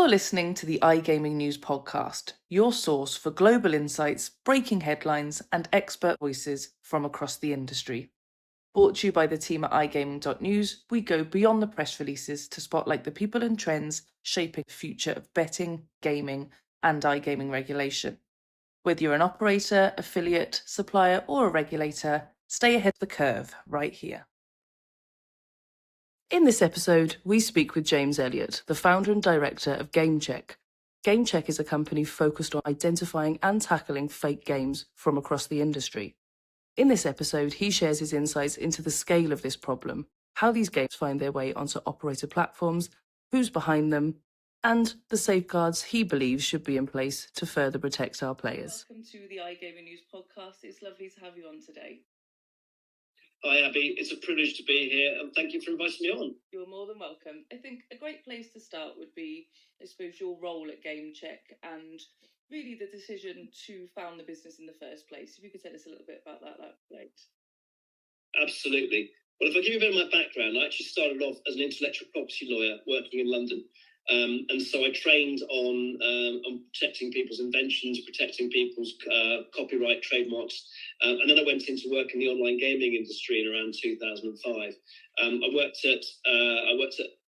You're listening to the iGaming News Podcast, your source for global insights, breaking headlines, and expert voices from across the industry. Brought to you by the team at iGaming.news, we go beyond the press releases to spotlight the people and trends shaping the future of betting, gaming, and iGaming regulation. Whether you're an operator, affiliate, supplier, or a regulator, stay ahead of the curve right here. In this episode, we speak with James Elliott, the founder and director of GameCheck. GameCheck is a company focused on identifying and tackling fake games from across the industry. In this episode, he shares his insights into the scale of this problem, how these games find their way onto operator platforms, who's behind them, and the safeguards he believes should be in place to further protect our players. Welcome to the iGaming News Podcast. It's lovely to have you on today. Hi, Abby. It's a privilege to be here, and thank you for inviting me on. You're more than welcome. I think a great place to start would be, I suppose, your role at GameCheck and really the decision to found the business in the first place. If you could tell us a little bit about that, that'd be great. Absolutely. Well, if I give you a bit of my background, I actually started off as an intellectual property lawyer working in London. And so I trained on protecting people's inventions, protecting people's copyright, trademarks. And then I went into work in the online gaming industry in around 2005. I worked at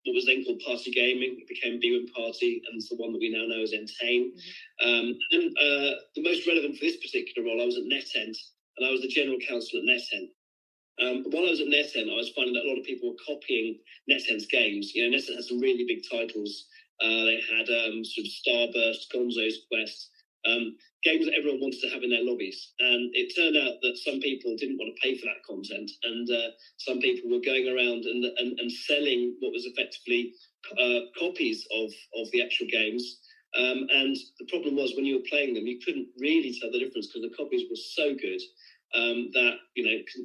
what was then called Party Gaming. It became B1 Party, and it's the one that we now know as Entain. And the most relevant for this particular role, I was at NetEnt, and I was the general counsel at NetEnt. While I was at NetEnt, I was finding that a lot of people were copying NetEnt's games. You know, NetEnt had some really big titles. They had sort of Starburst, Gonzo's Quest, games that everyone wanted to have in their lobbies. And it turned out that some people didn't want to pay for that content, and some people were going around and selling what was effectively copies of the actual games. And the problem was when you were playing them, you couldn't really tell the difference because the copies were so good. That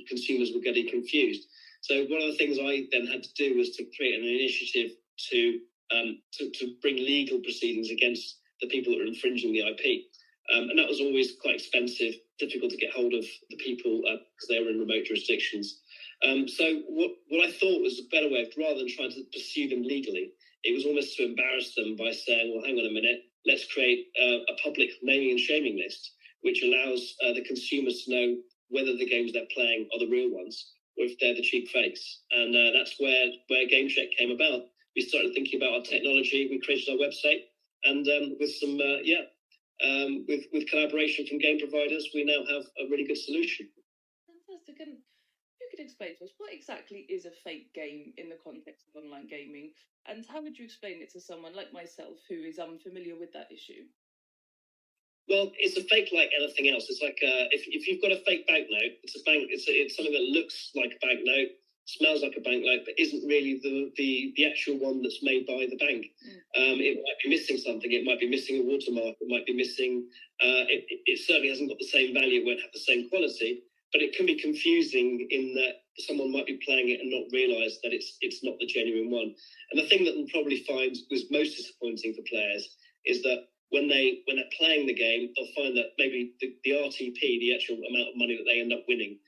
consumers were getting confused. So one of the things I then had to do was to create an initiative to bring legal proceedings against the people that were infringing the IP, and that was always quite expensive, difficult to get hold of the people because they were in remote jurisdictions. So what I thought was a better way of, rather than trying to pursue them legally, it was almost to embarrass them by saying, well, hang on a minute, let's create a public naming and shaming list, which allows the consumers to know whether the games they're playing are the real ones or if they're the cheap fakes. And that's where GameCheck came about. We started thinking about our technology. We created our website, and with some with collaboration from game providers, we now have a really good solution. Fantastic. And you could explain to us, what exactly is a fake game in the context of online gaming, and how would you explain it to someone like myself who is unfamiliar with that issue? Well, it's a fake like anything else. It's like if you've got a fake banknote, it's something that looks like a banknote, smells like a banknote, but isn't really the actual one that's made by the bank. It might be missing something. It might be missing a watermark. It might be missing. It certainly hasn't got the same value. It won't have the same quality. But it can be confusing in that someone might be playing it and not realise that it's not the genuine one. And the thing that they'll probably find was most disappointing for players is that when they're playing the game, they'll find that maybe the RTP, the actual amount of money that they end up winning,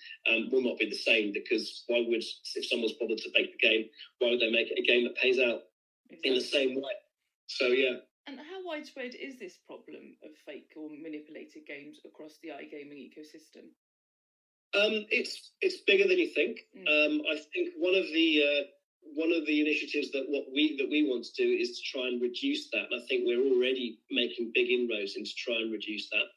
will not be the same, because why would, if someone's bothered to make the game, why would they make it a game that pays out in the same way? So, yeah. And how widespread is this problem of fake or manipulated games across the iGaming ecosystem? It's bigger than you think. I think one of the initiatives that we want to do is to try and reduce that. And I think we're already making big inroads into try and reduce that.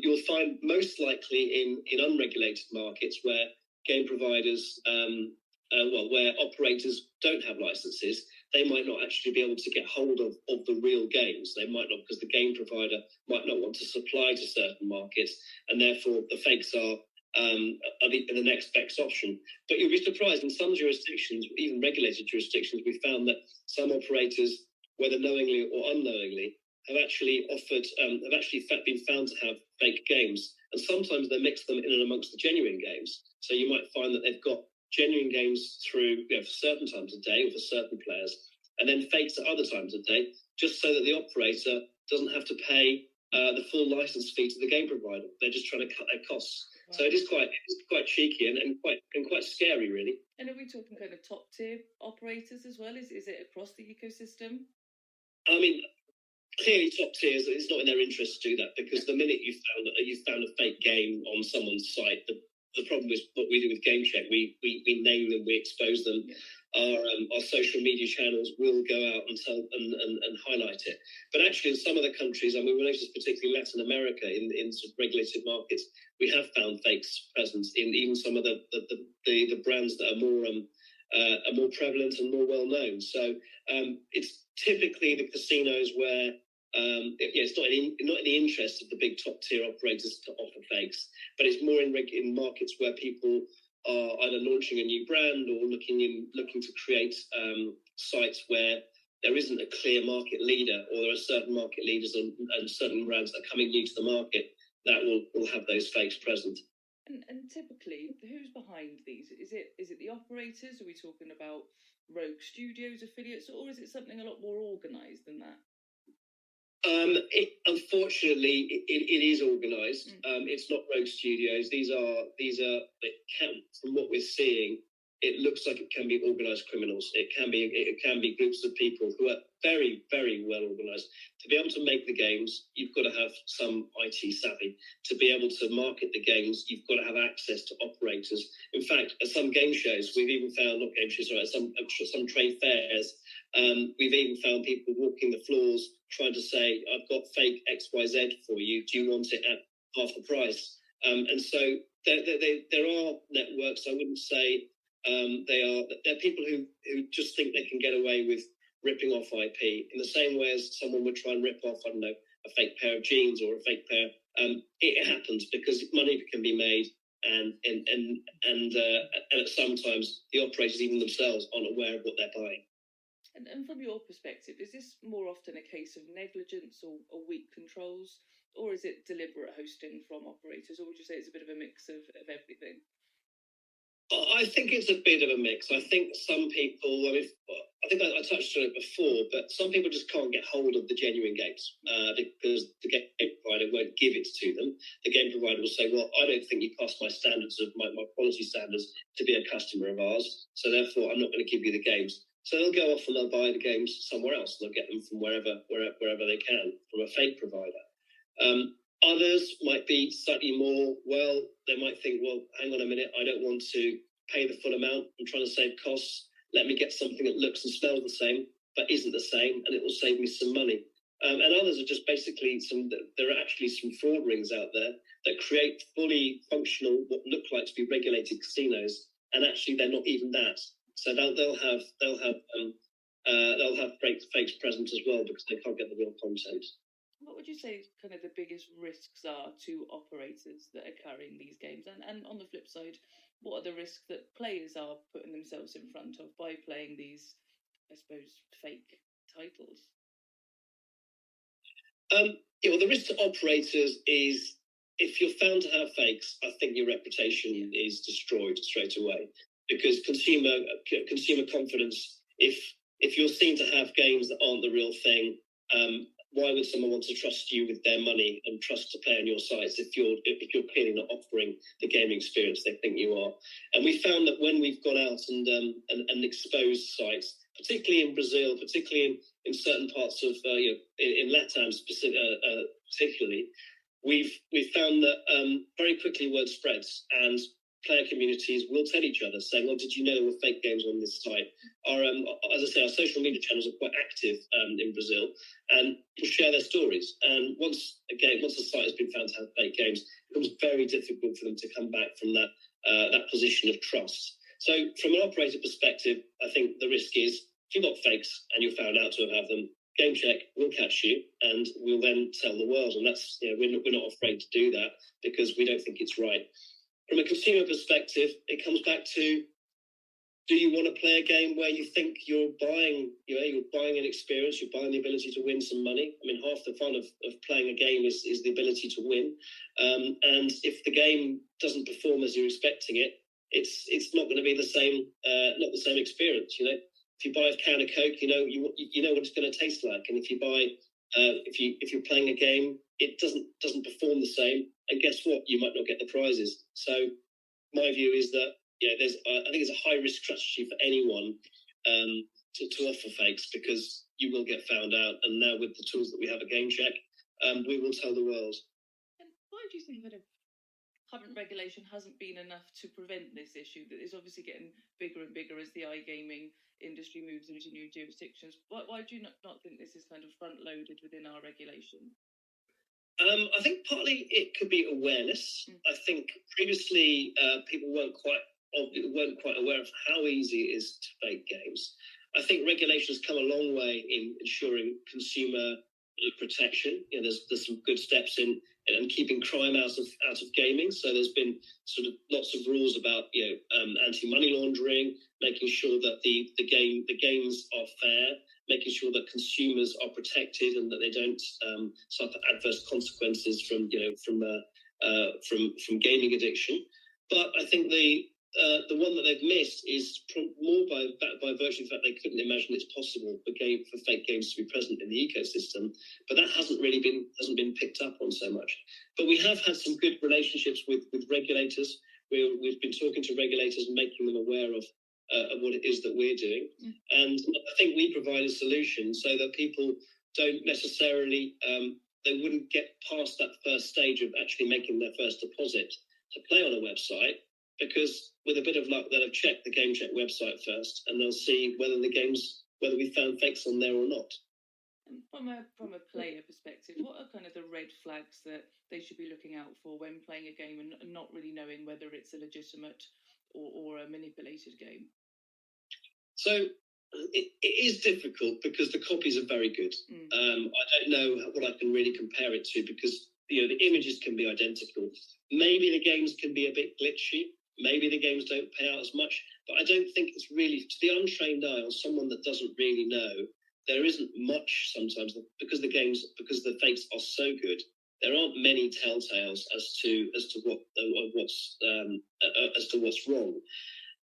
You'll find most likely in unregulated markets where game providers, where operators don't have licenses, they might not actually be able to get hold of the real games. They might not, because the game provider might not want to supply to certain markets, and therefore the fakes are the next best option. But you'll be surprised, in some jurisdictions, even regulated jurisdictions, we found that some operators, whether knowingly or unknowingly, have actually been found to have fake games, and sometimes they mix them in and amongst the genuine games. So you might find that they've got genuine games through for certain times of day or for certain players, and then fakes at other times of day, just so that the operator doesn't have to pay the full license fee to the game provider. They're just trying to cut their costs. Wow. So it is quite cheeky and quite scary, really. And are we talking kind of top tier operators as well? Is it across the ecosystem? I mean, clearly top tiers, it's not in their interest to do that, because the minute you found a fake game on someone's site, the problem is what we do with GameCheck. We name them, we expose them. Our social media channels will go out and tell and highlight it. But actually, in some of the countries, I mean, we noticed particularly Latin America, in sort of regulated markets, we have found fakes present in even some of the brands that are more prevalent and more well known. So it's typically the casinos where it's not in the interest of the big top tier operators to offer fakes, but it's more in markets where people are either launching a new brand or looking to create sites where there isn't a clear market leader, or there are certain market leaders and certain brands that are coming new to the market that will have those fakes present. And typically, who's behind these? Is it the operators? Are we talking about rogue studios, affiliates, or is it something a lot more organised than that? Unfortunately, it is organised. It's not rogue studios. These are from what we're seeing, it looks like it can be organised criminals. It can be groups of people who are very, very well organised. To be able to make the games, you've got to have some IT savvy. To be able to market the games, you've got to have access to operators. In fact, at some game shows, we've even found, not game shows, sorry, at some trade fairs, we've even found people walking the floors trying to say, I've got fake XYZ for you. Do you want it at half the price? And so there are networks. I wouldn't say they're people who just think they can get away with ripping off IP in the same way as someone would try and rip off, I don't know, a fake pair of jeans or a fake pair. It happens because money can be made, and sometimes the operators even themselves aren't aware of what they're buying. And from your perspective, is this more often a case of negligence or weak controls, or is it deliberate hosting from operators, or would you say it's a bit of a mix of everything? I think it's a bit of a mix. I think some people, I think I touched on it before, but some people just can't get hold of the genuine games because the game provider won't give it to them. The game provider will say, well, I don't think you pass my standards of my quality standards to be a customer of ours, so therefore I'm not going to give you the games. So they'll go off and they'll buy the games somewhere else. They'll get them from wherever they can, from a fake provider. Others might be slightly more, well, they might think, well, hang on a minute, I don't want to pay the full amount. I'm trying to save costs. Let me get something that looks and smells the same, but isn't the same, and it will save me some money. And others are just basically there are actually some fraud rings out there that create fully functional, what look like to be regulated casinos, and actually they're not even that. So they'll have fakes present as well because they can't get the real content. What would you say kind of the biggest risks are to operators that are carrying these games? And on the flip side, what are the risks that players are putting themselves in front of by playing these, I suppose, fake titles? Well, the risk to operators is if you're found to have fakes, I think your reputation is destroyed straight away, because consumer confidence. If you're seen to have games that aren't the real thing, why would someone want to trust you with their money and trust to play on your sites if you're clearly not offering the gaming experience they think you are? And we found that when we've gone out and exposed sites, particularly in Brazil, particularly in certain parts of in LATAM particularly, we've found that very quickly word spreads and player communities will tell each other, saying, well, did you know there were fake games on this site? As I say, our social media channels are quite active in Brazil, and will share their stories. And once a site has been found to have fake games, it becomes very difficult for them to come back from that position of trust. So from an operator perspective, I think the risk is if you've got fakes and you're found out to have them, GameCheck will catch you and we'll then tell the world. And that's, we're not afraid to do that because we don't think it's right. From a consumer perspective, it comes back to, do you want to play a game where you think you're buying an experience, you're buying the ability to win some money? I mean, half the fun of playing a game is the ability to win. And if the game doesn't perform as you're expecting it, it's not going to be the same, not the same experience. If you buy a can of Coke, you know what it's going to taste like. And if you buy, if you're playing a game, it doesn't perform the same. And guess what? You might not get the prizes. So my view is that I think it's a high risk strategy for anyone to offer fakes, because you will get found out. And now with the tools that we have at GameCheck, we will tell the world. And why do you think that current regulation hasn't been enough to prevent this issue that is obviously getting bigger and bigger as the iGaming industry moves into new jurisdictions? Why do you not think this is kind of front-loaded within our regulation? I think partly it could be awareness. I think previously people weren't quite aware of how easy it is to fake games. I think regulations come a long way in ensuring consumer protection. There's some good steps in keeping crime out of gaming. So there's been sort of lots of rules about anti-money laundering, making sure that the games are fair, making sure that consumers are protected and that they don't suffer adverse consequences from gaming addiction. But I think the one that they've missed is more by virtue of the fact they couldn't imagine it's possible for fake games to be present in the ecosystem. But that hasn't been picked up on so much. But we have had some good relationships with regulators. We've been talking to regulators and making them aware of what it is that we're doing. And I think we provide a solution so that people don't necessarily, they wouldn't get past that first stage of actually making their first deposit to play on a website, because with a bit of luck, they'll have checked the GameCheck website first, and they'll see whether we found fakes on there or not. And from a player perspective, what are kind of the red flags that they should be looking out for when playing a game and not really knowing whether it's a legitimate or a manipulated game? So it is difficult because the copies are very good. I don't know what I can really compare it to, because the images can be identical. Maybe the games can be a bit glitchy. Maybe the games don't pay out as much. But I don't think it's really, to the untrained eye or someone that doesn't really know, there isn't much sometimes, because the fakes are so good. There aren't many telltales as to what's wrong.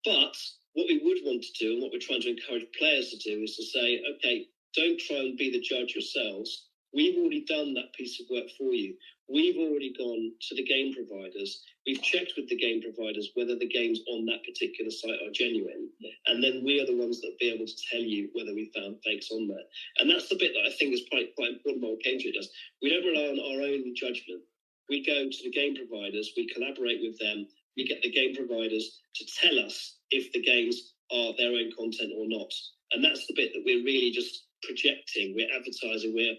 But what we would want to do, and what we're trying to encourage players to do, is to say, okay, don't try and be the judge yourselves. We've already done that piece of work for you. We've already gone to the game providers. We've checked with the game providers whether the games on that particular site are genuine. And then we are the ones that will be able to tell you whether we found fakes on there. And that's the bit that I think is quite important what GameCheck does. We don't rely on our own judgment. We go to the game providers. We collaborate with them. We get the game providers to tell us if the games are their own content or not. And that's the bit that we're really just projecting. We're advertising. We're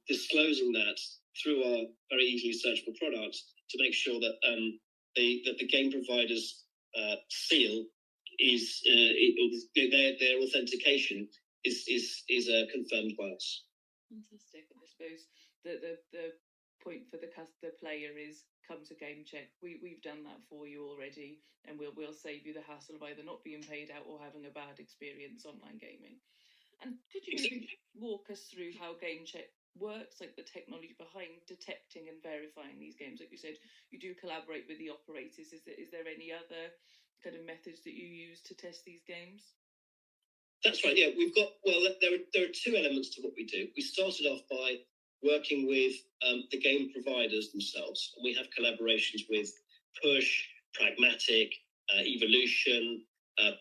disclosing that through our very easily searchable products to make sure that the game providers' seal is their authentication is confirmed by us. Fantastic. I suppose the point for the player is come to GameCheck. We've done that for you already, and we'll save you the hassle of either not being paid out or having a bad experience online gaming. And could you maybe walk us through how GameCheck works, like the technology behind detecting and verifying these games? Like you said, you do collaborate with the operators. Is there any other kind of methods that you use to test these games? That's right. Yeah, there are two elements to what we do. We started off by working with the game providers themselves, and we have collaborations with Push, Pragmatic, Evolution,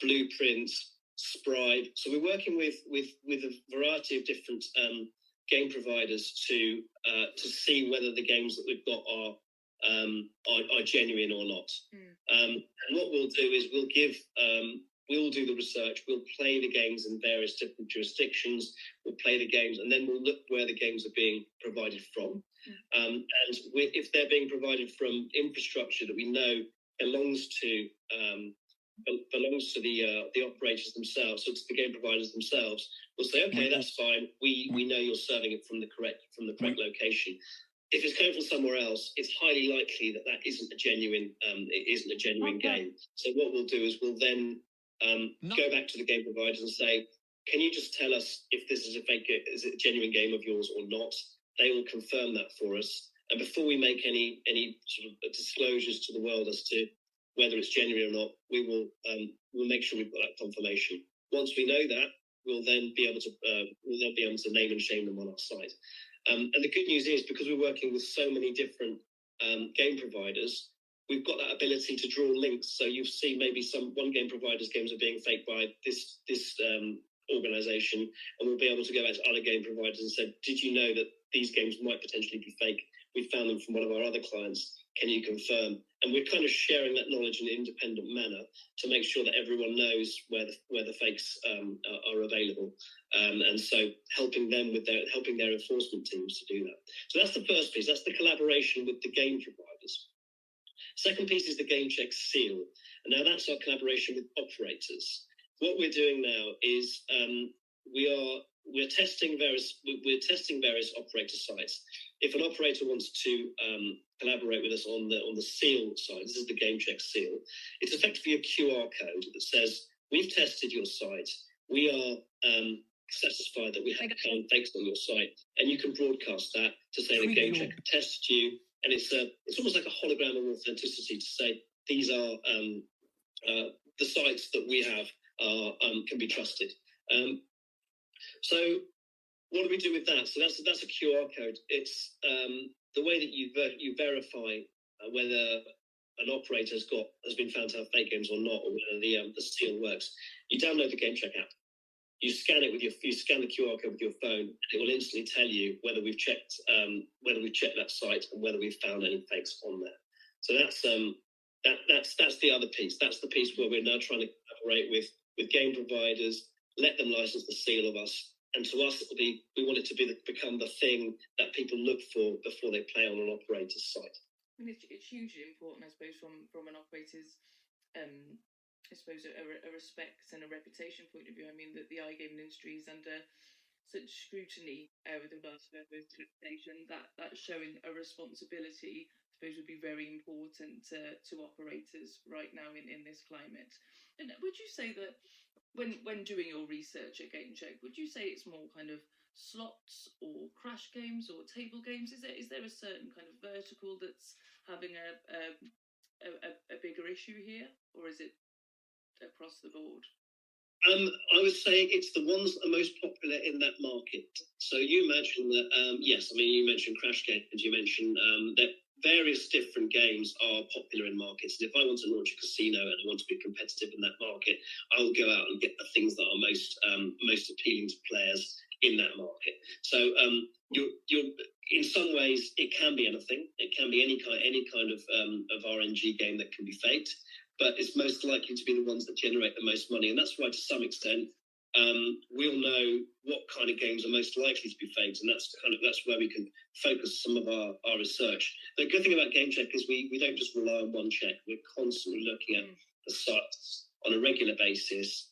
Blueprints, Scribe. So we're working with a variety of different game providers to see whether the games that we've got are genuine or not. And what we'll do is we'll do the research. We'll play the games in various different jurisdictions. We'll play the games, and then we'll look where the games are being provided from. And if they're being provided from infrastructure that we know belongs to the operators themselves, so to the game providers themselves, we'll say, okay, that's fine. We know you're serving it from the correct location. If it's coming from somewhere else, it's highly likely that isn't a genuine game. So what we'll do is we'll then go back to the game providers and say, can you just tell us if this is is it a genuine game of yours or not? They will confirm that for us. And before we make any sort of disclosures to the world as to whether it's genuine or not, we'll make sure we've got that confirmation. Once we know that, we'll then be able to name and shame them on our site. And the good news is, because we're working with so many different game providers, we've got that ability to draw links. So you'll see maybe one game provider's games are being faked by this organisation, and we'll be able to go out to other game providers and say, did you know that these games might potentially be fake? We found them from one of our other clients. Can you confirm? And we're kind of sharing that knowledge in an independent manner to make sure that everyone knows where the fakes are available, and so helping their enforcement teams to do that. So that's the first piece. That's the collaboration with the game providers. Second piece is the GameCheck seal, and now that's our collaboration with operators. What we're doing now is we're testing various operator sites. If an operator wants to collaborate with us on the seal side, this is the GameCheck seal. It's effectively a QR code that says, we've tested your site. We are satisfied that we have found fakes on your site, and you can broadcast that to say that GameCheck tested you, and it's almost like a hologram of authenticity to say these are the sites that we have can be trusted. So what do we do with that? So that's a QR code. It's the way that you verify whether an operator has been found to have fake games or not, or whether the seal works. You download the GameCheck app. You scan the QR code with your phone, and it will instantly tell you whether we've checked that site and whether we've found any fakes on there. So that's the other piece. That's the piece where we're now trying to collaborate with game providers, let them license the seal of us. And to us, we want it to become the thing that people look for before they play on an operator's site. I mean, it's hugely important, I suppose, from an operator's, I suppose, a respect and a reputation point of view. I mean, that the iGaming industry is under such scrutiny with regards to their reputation, that showing a responsibility, I suppose, would be very important to operators right now in this climate. And would you say that when doing your research at GameCheck, would you say it's more kind of slots or crash games or table games? Is there a certain kind of vertical that's having a bigger issue here, or is it across the board? I would say it's the ones that are most popular in that market. So you imagine that, yes, I mean, you mentioned crash games, you mentioned that various different games are popular in markets. And if I want to launch a casino and I want to be competitive in that market, I'll go out and get the things that are most appealing to players in that market. So you're in some ways, it can be anything. It can be any kind of RNG game that can be faked, but it's most likely to be the ones that generate the most money. And that's why, to some extent, we'll know what kind of games are most likely to be faked, and that's where we can focus some of our research. The good thing about GameCheck is we don't just rely on one check. We're constantly looking at the sites on a regular basis.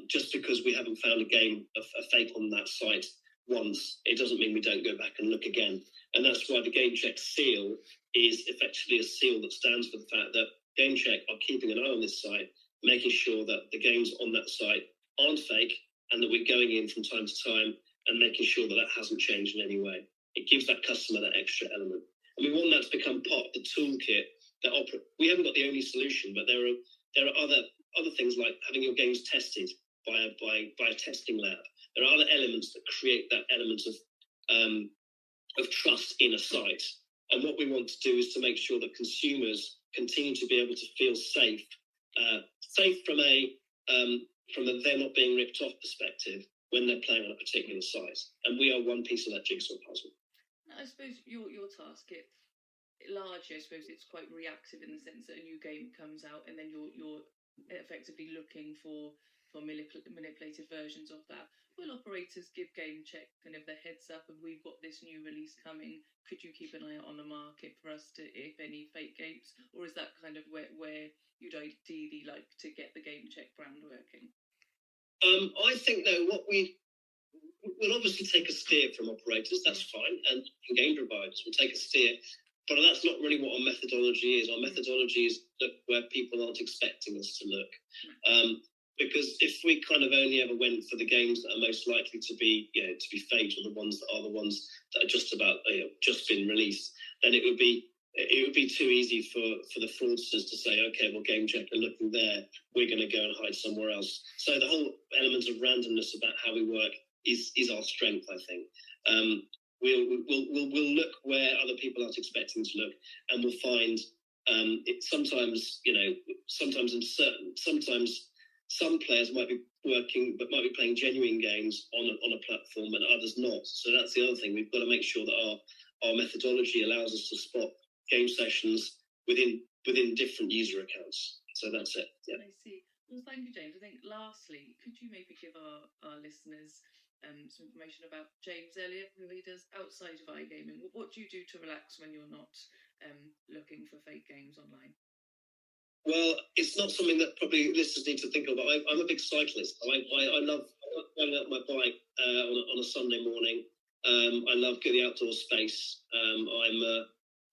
Just because we haven't found a fake on that site once, it doesn't mean we don't go back and look again. And that's why the GameCheck seal is effectively a seal that stands for the fact that GameCheck are keeping an eye on this site, making sure that the games on that site aren't fake, and that we're going in from time to time and making sure that hasn't changed in any way. It gives that customer that extra element. And we want that to become part of the toolkit that we haven't got the only solution, but there are other things like having your games tested by a testing lab. There are other elements that create that element of trust in a site. And what we want to do is to make sure that consumers continue to be able to feel safe from a they're not being ripped off perspective when they're playing on a particular site. And we are one piece of that jigsaw puzzle. I suppose your task, largely, I suppose it's quite reactive in the sense that a new game comes out and then you're effectively looking for manipulated versions of that. Will operators give GameCheck kind of the heads up of, we've got this new release coming, could you keep an eye out on the market for us to, if any, fake games? Or is that kind of where you'd ideally like to get the GameCheck brand working? I think, though, we'll obviously take a steer from operators, that's fine, and game providers will take a steer, but that's not really what our methodology is. Our methodology is look where people aren't expecting us to look. Because if we kind of only ever went for the games that are most likely to be faked, or the ones that are just about just been released, then it would be too easy for the fraudsters to say, okay, well, GameCheck are looking there, we're going to go and hide somewhere else. So the whole element of randomness about how we work is our strength, I think. We'll look where other people aren't expecting to look, and we'll find it sometimes some players might be working, but might be playing genuine games on a platform and others not. So that's the other thing. We've got to make sure that our methodology allows us to spot game sessions within different user accounts. So that's it. Yeah. I see. Well, thank you, James. I think lastly, could you maybe give our listeners some information about James Elliott, who he does outside of iGaming? What do you do to relax when you're not looking for fake games online? Well, it's not something that probably listeners need to think of, but I'm a big cyclist. I love going out my bike on a Sunday morning. I love the outdoor space.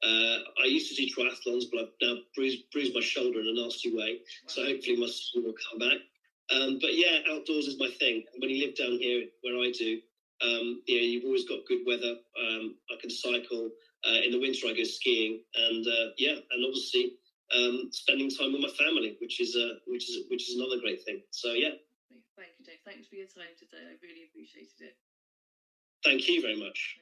I used to do triathlons, but I've now bruised my shoulder in a nasty way. Wow. So hopefully my swim will come back. But yeah, outdoors is my thing. And when you live down here where I do, you've always got good weather. I can cycle. In the winter, I go skiing, and and obviously spending time with my family, which is another great thing. So yeah. Thank you, Dave. Thanks for your time today. I really appreciated it. Thank you very much.